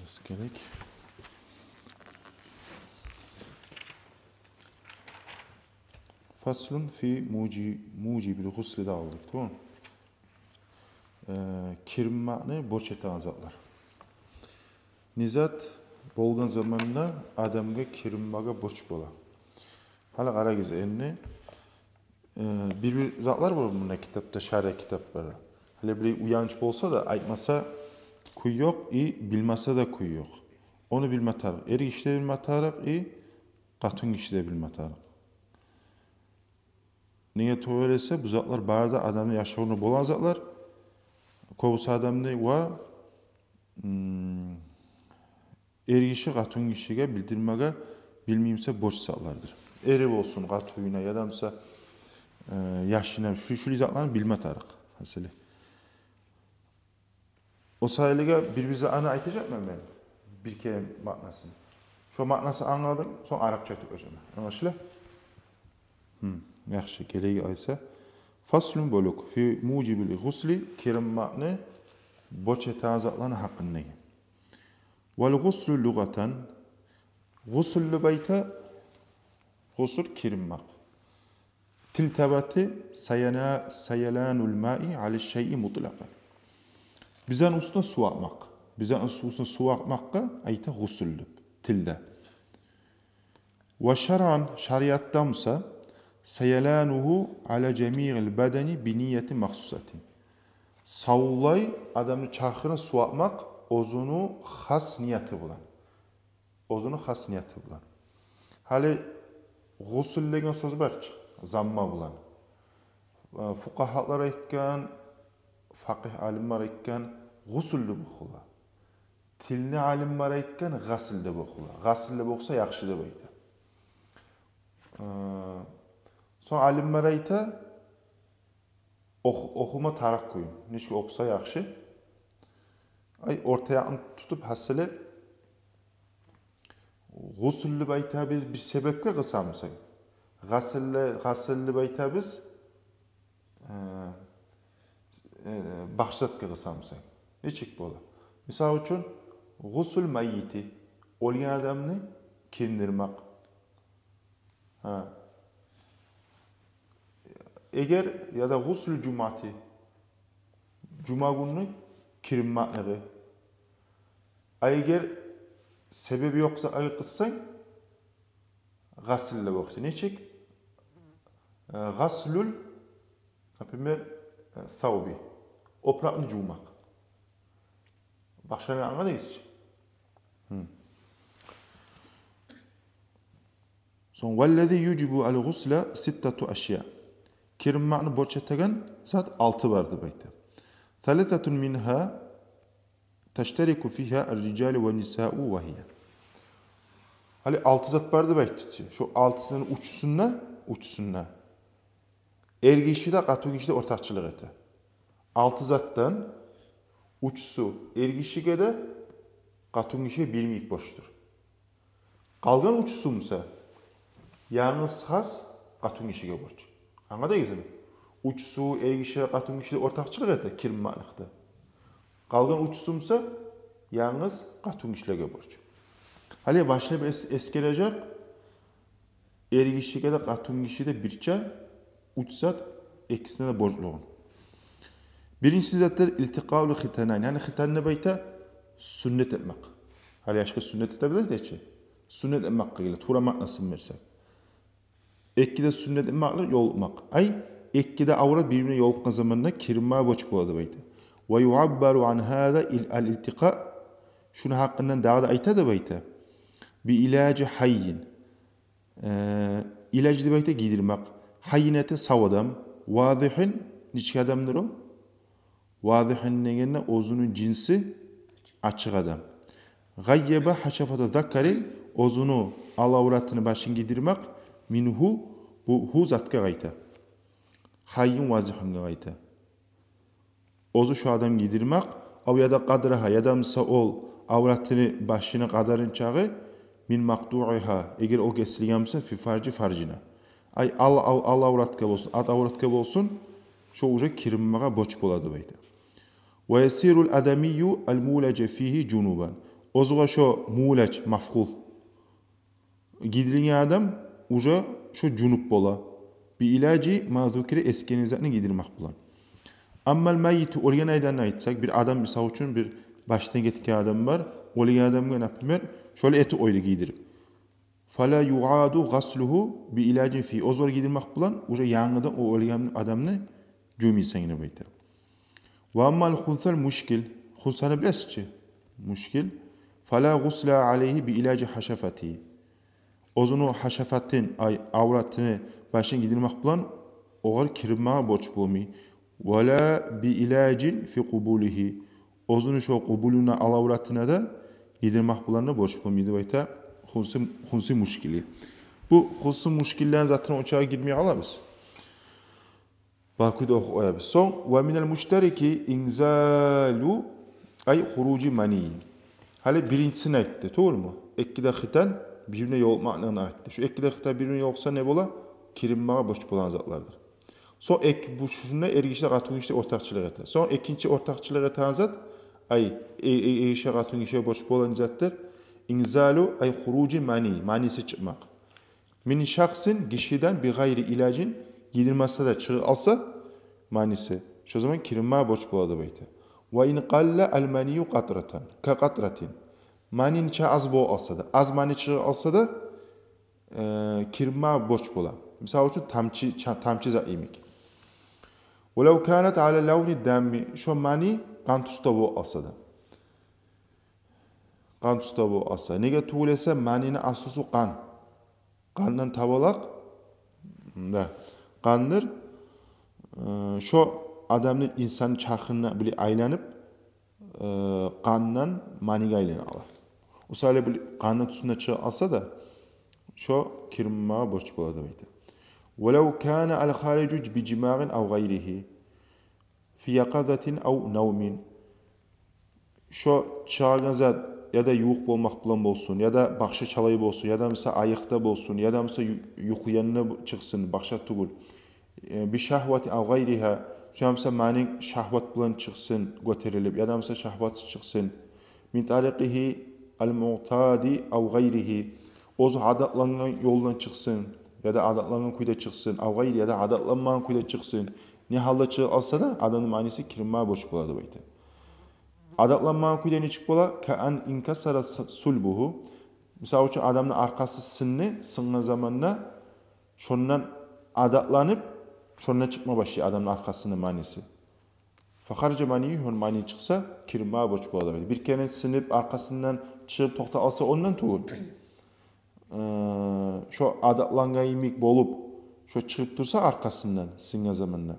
olması gerek. Faslun fi mucibil gusli de aldık, tamam mı? Kirmani borç eten zatlar. Nizat bolgan zamanlar adamga kirmaga borç bola. Hala qaragiz endi bir zatlar var bunda kitapta, şariat kitapları. Hala bir uyanç bolsa da aytmasa kuy yok, bilmasa da kuy yok. Onu bilme tarık. Eri işte bilme tarık, katun işte bilme tarık. Niye öyleyse bu zatlar barda adamın yaşamını bolan zatlar. Kovus adamını va ergişi katun kişiye bildirmege bilmeyimse borç sağlardır. Eri olsun katuyuna ya damsa yaşına şu zatların bilme tarık. Hasili. O sayılıga birbirimize ana aytacak mı ben? Bir kere maknasını. Şu maknası anladım, sonra Arapça aytıp hocam. Anlaşılır? Yaxşı, gelegi aysa. Faslun boluk fi mucibil gusli kirmani borç eten zatların hakkında. Vel guslu lugatan gusullu bayta gusul kirmak. Tiltabati sayalanul ma'i ali şey'i mutlaka. Bizden usta su akmak. Bizden usta su akmakka ayta gusullü. Tilde. Ve şer'an şariattamsa sayalanuhu ala cemi'il bedeni bi niyeti mahsusatin. Savulay adamın çakırına su akmak ozunu has niyeti bulan. Ozunu has niyeti bulan. Hali gusullegen söz barç. Zamma bulan. Fuqahalar aytgan, faqih alimlar aytgan gusullü buxula. Tilni alimlar aytgan gasilde buxula. Gasilde buxsa yaxşı deb aytadi. Son alimlar ayta okuma tarak koyun. Neçki okusa yaxşı. Ay ortaya tutup hasile gusullü bayta biz bir sebepke kısamsak. Gasilli bayta biz bahşatke kısamsak. Neçik bola? Misal üçün gusul mayyiti olgan adamni kirnirmak. Eğer ya da gusul cumati cuma günü kirmaklığı. Eğer sebebi yoksa ay kıssan gasille baksa. Neçik? Gaslul например thawbi. Oprakını cumak. Başka ne anladınız? Son vellezî yucibu al-gusla sittatu aşya. Kirmakni borç eten zat 6 vardı bayta. Thalathatun minha teşteriku fiha er-ricalu ve nisa'u ve hiye. Hali 6 zat vardı bayta. Şu 6'sının uçsunna. Ergi işi de katun işi de ortakçılık ete. 6 zattan uçsu ergi işi de katun işi bilmeyik boştur. Kalgan uçsumsa yalnız has katun işi borç. Anladınız mı? Uçsu ergi işi katun işi de ortakçılık ete kirmaklıkta. Kalgan uçsumsa yalnız katun işi borç. Hali başına bir eskelecek ergi işi de katun işi de birçe uçsat ikisine de borçluğun. Birincisi zaten iltikavlu hitanan. Yani hitan ne bayta? Sünnet etmek. Hali aşkı sünnet edebilir de ki. Sünnet etmek ile tura maknasını versek. Ekkide sünnet etmekle yolmak. Ay ekkide avrat birbirine yolukma zamanında kirma borç buladı bayta. Ve yuabbaru an hâda al-iltika. Şunu hakkından daha da ayta da bayta. Bi ilacı hayyin. İlacı da bayta giydirmek. Hayyinete sav adam. Vâzihin. Niçki adamdır o? Vâzihin negenine ozunun cinsi açık adam. Gayyebe haşafata zakkari. Ozunu alavratını başın giydirmek. Minhu bu hu zatka gayta. Hayyin vâzihin gayta. Ozu şu adam giydirmek. Av ya da kadraha ya da mısa ol avratını başına kadarın çağı min maktu'iha. Eğer o kesilgenmişse fi farcina. Ay al avratka olsun, at avratka olsun, şu uca kirimmaga boç boladı bayda. Ve yesirul adamiyyu al-mulece fihi cunuban. Ozuğa şu muğlaç, mafkul. Gidirilgen adam uca şu cunup bola. Bir ilacı mazukiri eskenizatını gidirmek bulan. Ammal mayyiti olgan aydan aytsak, bir adam misal üçün bir baştan getken adam var. Olgan adamga naprimер, şöyle eti oylu giydirip. Fala yuadu gasluhu bi ilacin fi. Ozor giydirmek bulan, uca yanıda o olgan adamını cümiysen bayta. Ve ammal hunsal muşkil. Hunsanı bilasçı. Muşkil. Fala gusla aleyhi bi ilacı haşafati. Ozunu haşafatin, avratını başın giydirmek bulan, oğar kirmağa borç bulmayı. Vela bi ilacin fi kubulihi. Ozunu şu kubuluna alavratına da yedirmek bulanına borç bulmaydı bayta hunsi muşkili. Bu hunsi muşkillerin zaten uçağa girmeye alabız. Bakıda okuyabız. Son ve minel müşteriki inzalu ay huruci mani. Hali birincisini ayttı, doğru mu? Ekkide hitan birbirine yolmaklarını ayttı. Şu ekkide hitan birbirine yolsa ne bola? Kirinmağa borç bulan zatlardır. Son ek bu şuna ergişle qatun işte ortakçılık eter. Son ikinci ortakçılık eten zat ay ergişle qatun işe borç bulan zatlar inzalu ay huruci manisi çıkmak. Min şahsın kişiden bir gayri ilacın giydirmezse de çığı alsa manisi. Şu zaman kirinmağa borç buladı bayta. Ve in qalla al maniyu qatratan ka qatratin. Manin ça az bo alsa da az mani çığı alsa da kirinmağa borç bula. Misal üçün tamçı zat yemek. ولو كانت على لون الدم شو معني قان تستوى أصلا قان تستوى أصلا نيجا تقولسا معنينا أساسو قانdan tabalak da qandır şu adamın insan çarxına bile aylanıp qandan maniga aylanır alar. Usale bile qandan tüsünde çığı alsa da şu kirmağa borç buladı bayta. ولو كان الخارج بجماع أو غيره في يقظة أو نوم şu çağırgan zat ya da yuğuk olmak bulan olsun ya da bakşı çalayıp olsun ya da mesela ayıkta olsun ya da mesela yuxuyanına çıksın bakşa tugul bir şahvati av gayriha şu mesela manin şahvat bulan çıksın göterilip ya da mesela şahvat çıksın min tariqihi al-mu'tadi av gayrihi ozu adatlanan yoldan çıksın ya da adatlanan kuyda çıksın av gayri ya da adatlanmayan kuyda çıksın ne halda çığı alsa da adamın manisi kirinmaya borç buladı bayta. Adatlanmayan kuyda ne çık bola? Ka'an inkasara sulbuhu. Misal için adamın arkası sınna zamanına şondan adatlanıp şondan çıkma başlıyor adamın arkasının manisi. Fakarca maniyi hon mani çıksa kirinmaya borç buladı bayta. Bir kere sınıp arkasından çıkıp tokta alsa ondan tuğul. Şu adatlangan yemek bolup şu çıkıp dursa arkasından sınna zamanına.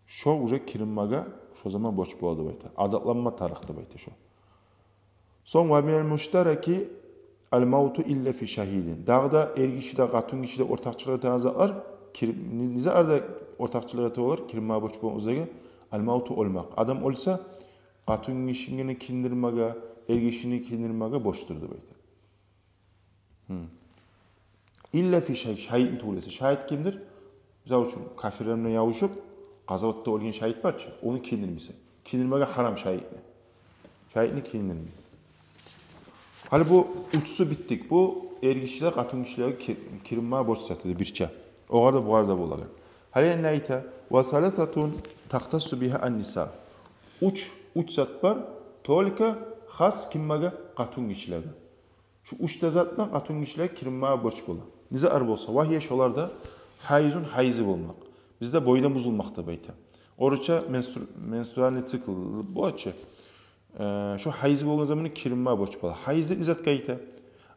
Şu uca kirinmaga şu zaman borç buladı bayta. Adatlanma tarihte bayta şu. Son ve minel müştereki el mautu illa fi şahidin. Dağda ergişide, katun kişide ortakçılığı tanızaklar. Nize arada ortakçılığı tanızaklar? Kirinmaga borç buladı uzaga. El mautu olmak. Adam olsa katun kişini kindirmaga, ergişini kindirmaga borçturdu bayta. İlla fi şahidin tuğlesi. Şahit kimdir? Misal için kafirlerine yavuşup Gazavatta olgan şahit var ki, onu kindirmeyse. Kindirmege haram şahitni. Şahitni kindirmeyi. Hali bu uçsu bittik. Bu ergişiler, katın kişiler kirinmeye borç satıdı birçe. O kadar bu kadar bulagan. Hali ne ayta? Ve salasatun taktassu biha an-nisa. Uç zat var. Tolika has kimmege katın kişiler. Şu uçta zatla katın kişiler kirinmeye borç bula. Nize arba olsa. Vahiye şolarda hayizun haizi bulmak. Bizde boyda buzulmakta bayta. Oruça menstrualni cikl bu açı. Şu hayız bolgan zamanı kirinmeye borç bula. Hayızda izat kayta.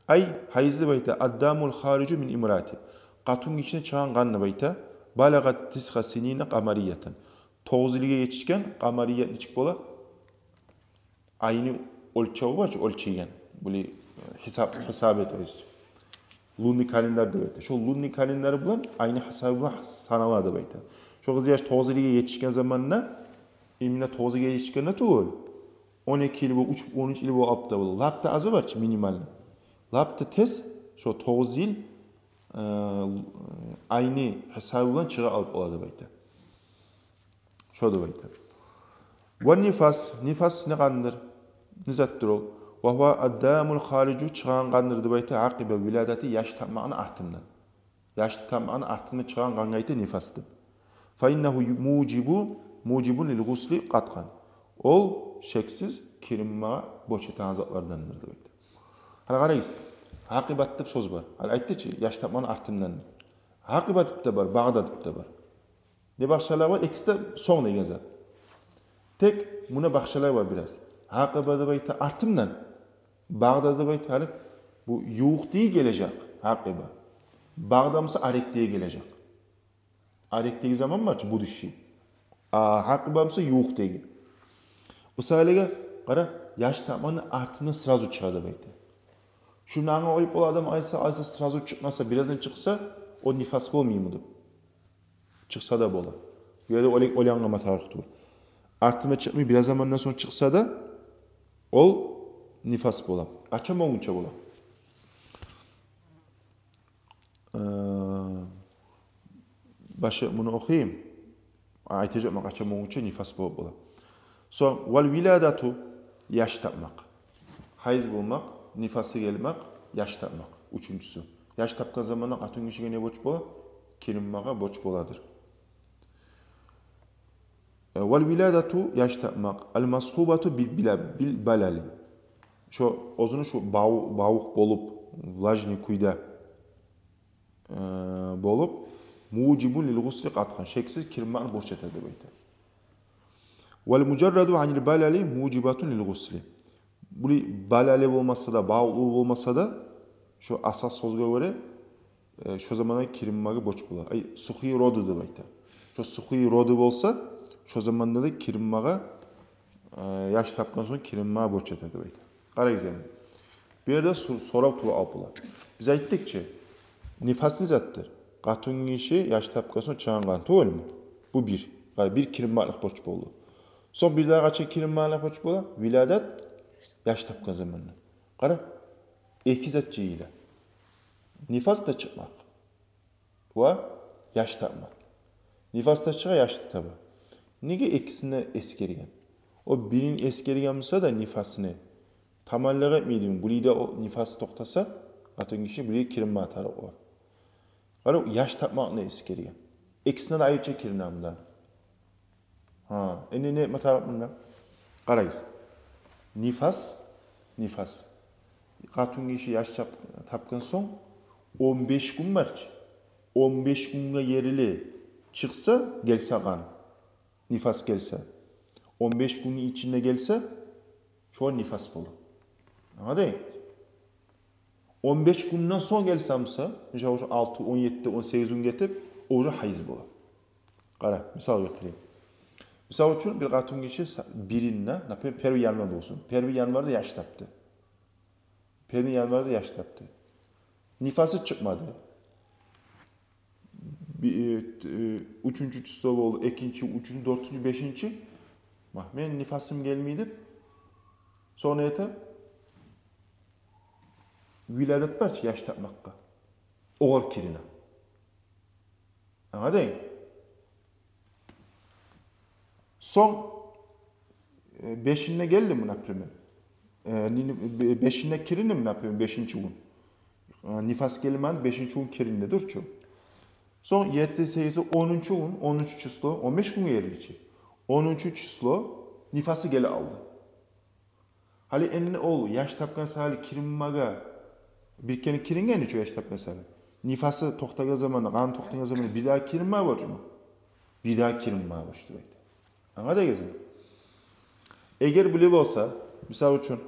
Ay hayızda bayta addamul haricu min imrati. Katun içine çağan kanlı bayta. Balagat tisqa sinine qamariyatan. 9 yılga yetişken qamariyat içik bola. Ayını ölçeği var ki ölçeğen. Böyle hesabet oyuz. Lunni kalender de bayta. Şu lunni kalenderi bulan aynı hesabı sanaladı bayta. Şu kız yaş 9 yılga yetişken zamanına emine 9 yılga yetişken ne tuğul? 12 yıl bu 13 yıl bu apta bulu. Lapta azı var ki minimal. Lapta tez şu 9 yıl aynı hesabı bulan çıra alıp oladı bayta. Şöyle bayta. Ve nifas ne kandır? Nizattır ol. Ve huve addamul haricu çıkan kandır dibayta akibe viladati yaş tapmağını artımdan. Yaş tapmağını artımdan çıkan kangayti nifastı. Fa innehu mucibun lil gusli katkan. Ol şeksiz kirinma boşetan azatlardandır dibayta. Hala qarayız. Haqibat deb söz var. Hala aytdı-chi, yaş tapmağını artımdan. Haqibat deb de var, bağda deb de var. Ne başçalar var? İkisi de son degan zat. Tek buna başçalar var biraz. Haqibat deb aytdı artımdan. Bağda deb aytdı hali bu yuq diye gelecek haqiba. Bağdamsa arek diye gelecek. Arek diye zaman var ki bu düşü. Haqibamsa yuq diye. O sayılega qara yaş tapmağını artımdan sразу çıkadı deb aytdı. Şundan oyup o adam aysa sразу çıkmasa birazdan çıksa o nifas olmayayım mı? Çıksa da bola. Ya da öyle anlama tarihtir. Artıma çıkmıyor biraz zamandan sonra çıksa da ol nifas bola. Açam olunca bola. Başa bunu okuyayım. Aytacağım açam olunca nifas bola. Son vel viladatu yaş tapmak. Hayız bulmak, nifası gelmek, yaş tapmak. Üçüncüsü. Yaş tapkan zamanla atın işine ne borç bola? Kirinmağa borç boladır. Vel viladatu yaş tapmak. El mashubatu bil balali. Şu ozunu şu bağuk bolup, vlajni kuyda bolup, mucibun lil gusli katkan. Şeksiz kirinmağını borç eder deydi. Vel mucerradu anil balali mucibatun lil gusli. Bu balali olmasa da, bağlı olmasa da şu asas sözge göre şu zamana kirinmağı borç bolar. Ay suhi rodu deydi. Şu suhi rodu olsa şu zamanda da kirinmağa yaş tapkan sonra kirinmağa borç eder deydi. Qarayız yani. Bir yerde sorak turu alpılar. Biz ayttık ki nifas nizattır. Qatun kişi yaş tapkan sonra çağıngan. Doğru mu? Bu bir. Bir kirinmağlık borç boldu. Son bir daha kaça kirinmağlık borç bolar? Viladat yaş tapkan zamanında. Qara. İki zat ile. Nifas da çıkmak. Ve yaş tapmak. Nifas da çıkar yaş tabi. Nege ikisine eskerigen? O birinin eskerigen olsa da nifasını tamallık etmeydiğim. Burayı o nifası toktasa qatun kişi burayı kirinmağ tarafı var. Qara yaş tapmak ne eskerigen? İkisine de ayrıca kirinamda. Ne etme tarafında? Qarayız. Nifas. Qatun kişi yaş tapkan son 15 gün var ki. 15 günge yerili çıksa gelse kan. Nifas gelse. 15 günün içinde gelse şu an nifas bulur. Anladın? 15 günden son gelsemse, mesela 6, 17, 18 gün getip, o hayız bulur. Qara, misal götüreyim. Misal için bir qatun kişi birinle, pervi yanvar olsun. Pervi yanvarda yaş taptı. Pervi yanvarda yaş taptı. Nifası çıkmadı. Üçüncü çıstov oldu, ikinci, üçüncü, dördüncü, beşinci. Ben nifasım gelmeydi. Sonra yeter. Viladet var ki yaş tapmakka. Oğul kirine. Anladın? Son beşinine geldi mi naprimem? Beşinine kirine mi naprimem? Beşinci gün. Nifas gelmedi, beşinci gün kirine dur ki. Son 7, 8, 10. gün, 13 çislo, 15 gün yerliçi. 13 çislo nifası gele aldı. Hali enine oğlu yaş tapkan sahali kirinmaga bir kere kiringen içi yaş tapkan sahali. Nifası toxtaga zamanı, kan toxtaga zamanı bir daha kirinma var mı? Bir daha kirinma var işte. Anladın mı? Eğer böyle olsa, misal için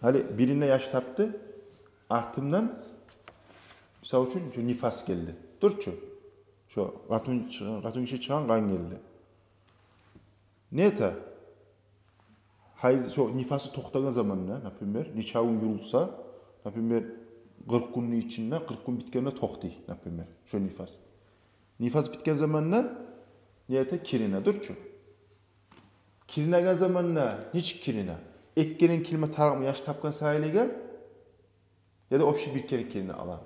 hali birine yaş taptı, artımdan misal için nifas geldi. Durçu. Şu qatun kişi çıkan kan geldi. Neta? Hayız şu nifası toxtagan zamanına, naprimер, neçə gün yurulsa, naprimер 40 günün içinde 40 gün bitkenine toxtay, naprimер, şu nifas. Nifas bitken zamanına niyete kirine durçu. Kirinagan zamanına hiç kirine. Ekkenin kelime taraqmı yaş tapkan sahilige ya da opşi bir kere kirine alam.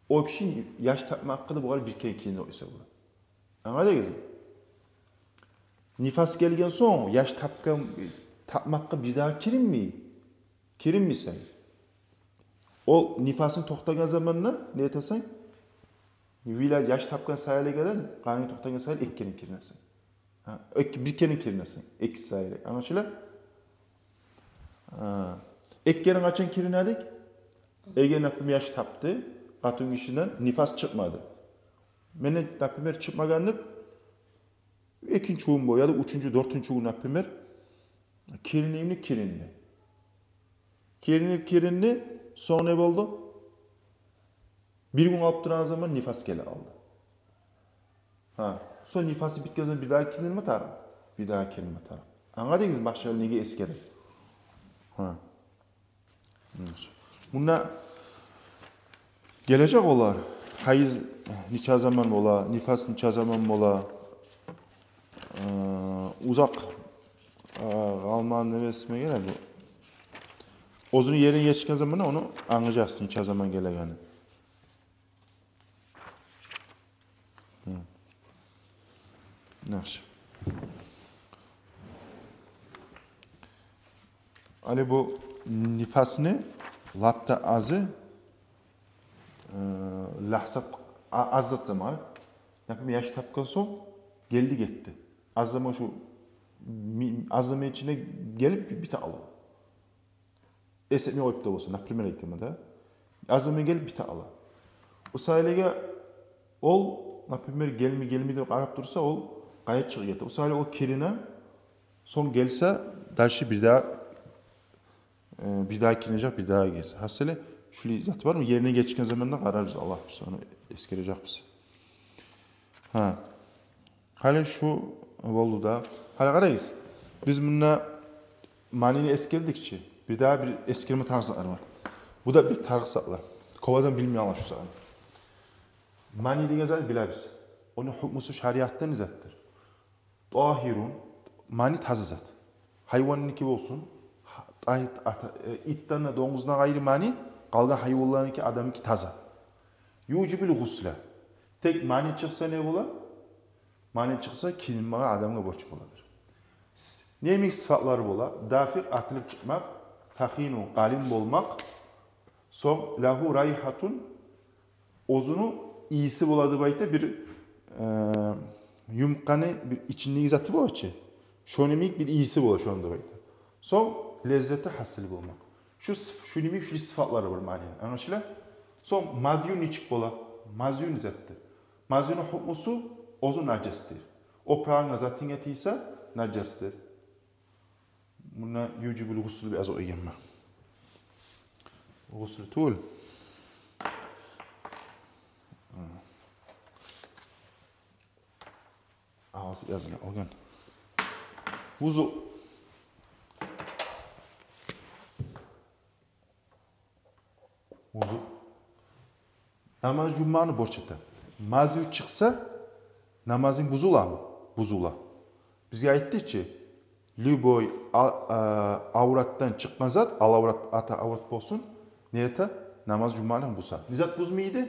Opşi yaş tapma hakkında bu kadar bir kere kirine oysa bu. Anladınız mı? Nifas gelgen son yaş tapmakka bir daha kirin mi? Kirinmisen. O nifasın toxtagan zamanına ne etasan? Vila yaş tapkan sayıla gelen, qani toxtagan sayıla ekkenin kirinesin. Bir kenin kirinesin. Ek sayıla. Anlaşıla? Ekkenin açan kirinedik. Ege napim yaş taptı. Qatun işinden nifas çıkmadı. Mene napimler çıkmaganıp ikinci çuğun boyu ya da üçüncü, dörtüncü çuğun napimler kirinliğini kirinli. Kirinli son ne oldu? Bir gün alıp duran zaman nifas gele aldı. Son nifası bitken zaman bir daha kirinli mi tarım? Bir daha kirinli mi tarım? Anladınız başka nege eskeri? Bunda gelecek olar. Hayız niçə zaman ola, nifas niçə zaman ola, uzak Alman nevesime gelir bu. Ozunu yerine geçken zaman onu anlayacaksın niçə zaman geleceğini. Nasıl? Ali bu nifasını lapta azı lahsat azat zamanı. Yapayım yaş tapkan son geldi gitti. Az zaman şu az zaman içine gelip bir ta alalım. Esetme oyup da olsun. Naprimel eğitimde. Az zaman gelip bir ta alalım. O sayılega ol naprimel gelmi de arap dursa ol gayet çıkıyor. O sayılega o kirine son gelse dersi bir daha kirinecek bir daha gelsin. Hasılı şu zat var mı? Yerine geçken zamanında kararız Allah bilir. Onu eskirecek bizi. Hala şu oldu da. Hala karayız. Biz bununla manini eskirdikçe bir daha bir eskirme tarzları var. Bu da bir tarzlar. Kovadan bilmeyenler şu saniye. Mani diye zaten biliriz. Onun hükmüsü şeriattan izattır. Tahirun mani tazı zat. Hayvanın iki olsun. İttanla domuzdan gayrı mani kalgan hayvanların ki adamın ki taza. Yucibul gusle. Tek mani çıksa ne ola? Mani çıksa kilinmeye adamına borç oladır. Neymiş sıfatları ola? Dafik atılıp çıkmak, fahinu galim olmak, son lahu rayhatun ozunu iyisi oladı bayta bir yumkanı bir içinde zatı bu açı. Şonemik bir iyisi ola şu anda bayta. Son lezzete hasıl olmak. Şu sıfatları var maninin. Anlaşılan? Son mazyun içik bola. Mazyun zattır. Mazyunun hukmusu ozu nacestir. O prağın zatın eti ise nacestir. Buna yucibul gusül bir az o eyyemme. Gusül tuğul. Ağzı yazılı algan. Vuzu. Vuzu. Namaz cummanı borç eten. Mazyu çıksa namazın buzula mı? Buzula. Bizge ayttık ki Lüboy avrattan çıkmaz zat, avrat olsun. Niyete namaz cummanın busa. Nizat buz mıydı?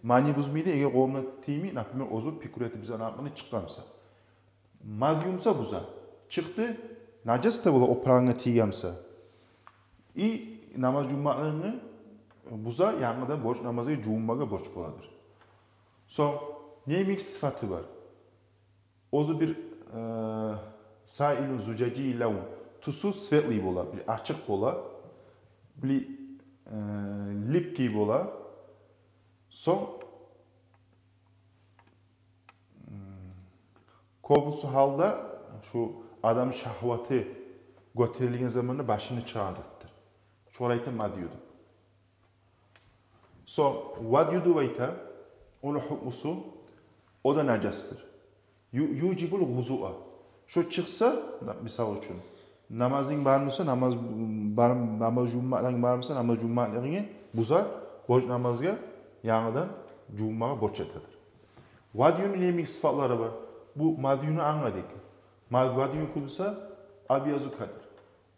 Mani buz mıydı? Eğer qoğumna tiymi, napimler ozu pikureti bize napimler çıkkamsa. Mazyumsa buza. Çıktı, najas da bula o prağına tiyyamsa. Namaz cummanını buza yanmadan borç namazı cummaga borç buladır. Son neymiş sıfatı var? Ozu bir sailun zucaci lavun tusu svetli bola, bir açık bola, bir lipki bola. Son kobusu halda şu adam şahvatı götürülgen zamanında başını çağızattır. Şorayta madiyudu. So, vadiyudu vayta, onun hukmusu, o da nacastır. Yucibul guzu'a. Şu çıksa, misal için, namazın var mısa, namaz cuma'dan var mısa, namaz cuma'dan buza, borç namazga, yanıdan cuma'ya borç etedir. Vadiyunun neymiş sıfatları var? Bu madiyunu anladık. Vadiyun kulsa, abiyazu kadir.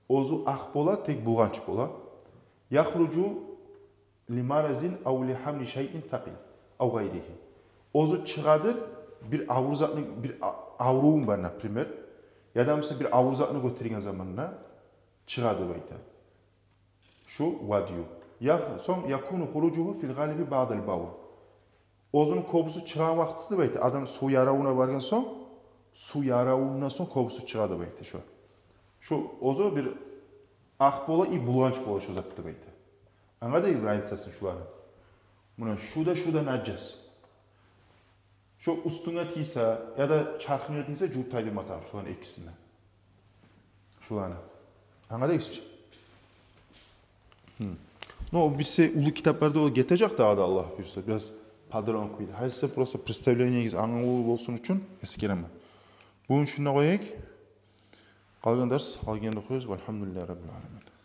Ozu ah bola, tek buğanç bola. Yahrucu limarazin av lihamli şeyin thaqil av gayrihi. Ozu çıgadır bir avruzatını bir avruğun var naprimer. Ya da mesela bir avruzatını götürgen zamanına çıgadı bayta. Şu vadiyu. Ya son yakunu hurucuhu fil galibi ba'dal bawl. Ozun kobusu çıkan vaxtısıdır beyti. Adam su yaravuna vargan son, su yaravundan son kobusu çıkadı beyti şu. Şu ozu bir akbola i bulanç bola şu zattı beyti. Anga da İbrahim sasın şuları. Buna şuda nacas. Şu üstüne tiyse ya da çarkına tiyse cüptaydı matar şuların ikisinden. Şularını. Anga da ikisi. No, birisi ulu kitaplarda o getirecek daha da Allah birisi. Biraz padron koydu. Hayırsa просто представлениеңіз аңғылы болсын үшін ескеремін. Бүгін шuna koyayım. Қалған дәріс, қалгенді қойыз. Алхамдулилlah Rabbil Alamin.